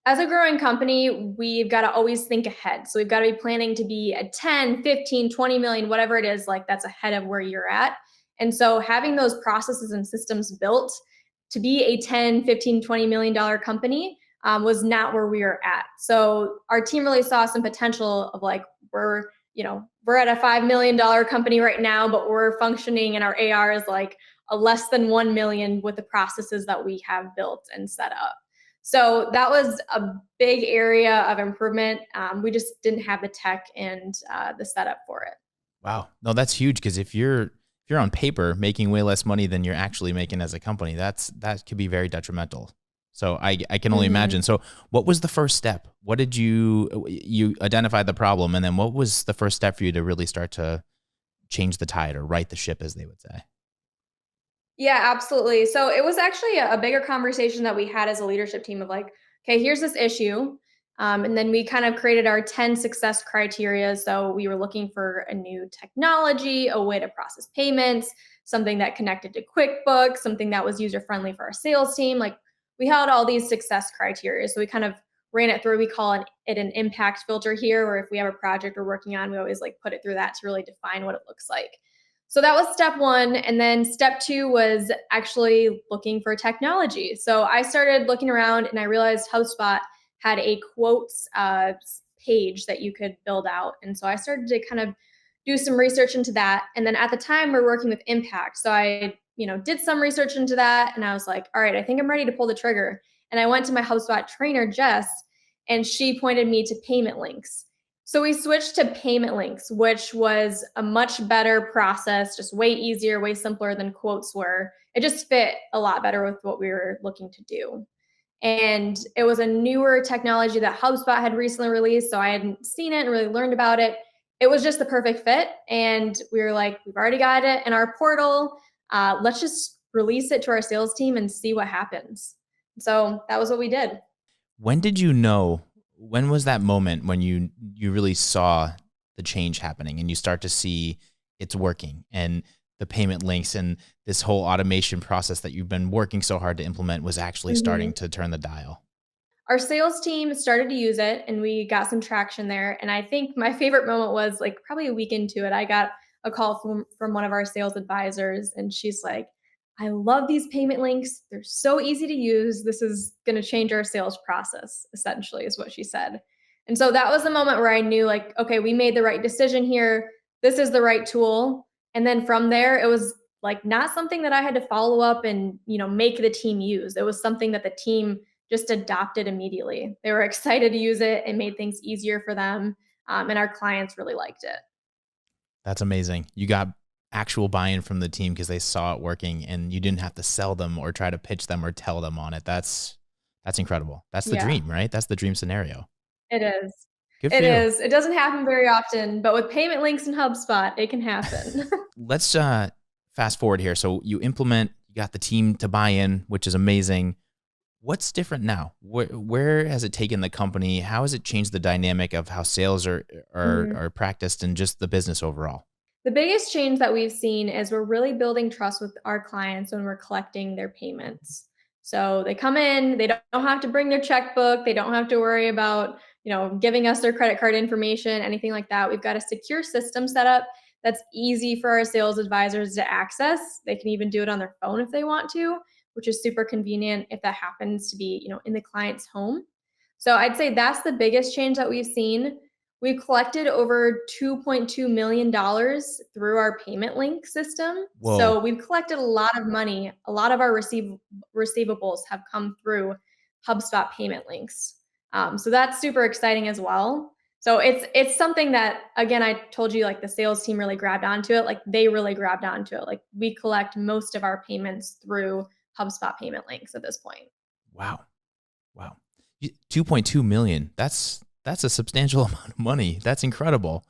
As a growing company, we've got to always think ahead. So we've got to be planning to be at 10, 15, 20 million, whatever it is, like that's ahead of where you're at. And so having those processes and systems built to be a 10, 15, $20 million company was not where we were at. So our team really saw some potential of like, we're at a $5 million company right now, but we're functioning and our AR is like a less than 1 million with the processes that we have built and set up. So that was a big area of improvement. We just didn't have the tech and the setup for it. Wow. No, that's huge, because if you're on paper making way less money than you're actually making as a company, that could be very detrimental. So I can only imagine. So what was the first step? What did you identified the problem, and then what was the first step for you to really start to change the tide or right the ship, as they would say? Yeah, absolutely. So it was actually a bigger conversation that we had as a leadership team of like, okay, here's this issue. And then we kind of created our 10 success criteria. So we were looking for a new technology, a way to process payments, something that connected to QuickBooks, something that was user friendly for our sales team. Like we held all these success criteria. So we kind of ran it through. We call it an impact filter here, or if we have a project we're working on, we always like put it through that to really define what it looks like. So that was step one. And then step two was actually looking for technology. So I started looking around and I realized HubSpot had a quotes page that you could build out. And so I started to kind of do some research into that. And then at the time we're working with Impact. So I, did some research into that and I was like, all right, I think I'm ready to pull the trigger. And I went to my HubSpot trainer, Jess, and she pointed me to payment links. So we switched to payment links, which was a much better process, just way easier, way simpler than quotes were. It just fit a lot better with what we were looking to do. And it was a newer technology that HubSpot had recently released, so I hadn't seen it and really learned about it. It was just the perfect fit. And we were like, we've already got it in our portal. Let's just release it to our sales team and see what happens. So that was what we did. When did you know? When was that moment when you really saw the change happening and you start to see it's working, and the payment links and this whole automation process that you've been working so hard to implement was actually starting to turn the dial? Our sales team started to use it and we got some traction there. And I think my favorite moment was like probably a week into it, I got a call from one of our sales advisors and she's like, I love these payment links. They're so easy to use. This is going to change our sales process, essentially, is what she said. And so that was the moment where I knew, like, okay, we made the right decision here. This is the right tool. And then from there, it was like not something that I had to follow up and, make the team use. It was something that the team just adopted immediately. They were excited to use it. It made things easier for them. And our clients really liked it. That's amazing. You got actual buy-in from the team because they saw it working, and you didn't have to sell them or try to pitch them or tell them on it. That's incredible. That's the Yeah, dream, right? That's the dream scenario. it is. Good for It you. is. It doesn't happen very often, but with payment links and HubSpot, it can happen. Let's fast forward here. So you implement, you got the team to buy in, which is amazing. What's different now? Where has it taken the company? How has it changed the dynamic of how sales are practiced and just the business overall? The biggest change that we've seen is we're really building trust with our clients when we're collecting their payments. So they come in, they don't have to bring their checkbook, they don't have to worry about, giving us their credit card information, anything like that. We've got a secure system set up that's easy for our sales advisors to access. They can even do it on their phone if they want to, which is super convenient if that happens to be, in the client's home. So I'd say that's the biggest change that we've seen. We've collected over $2.2 million through our payment link system. So Whoa. we've collected a lot of money. A lot of our receivables have come through HubSpot payment links. So that's super exciting as well. So it's something that, again, I told you, like the sales team really grabbed onto it. Like they really grabbed onto it. Like we collect most of our payments through HubSpot payment links at this point. Wow. Wow. 2.2 million. That's a substantial amount of money. That's incredible.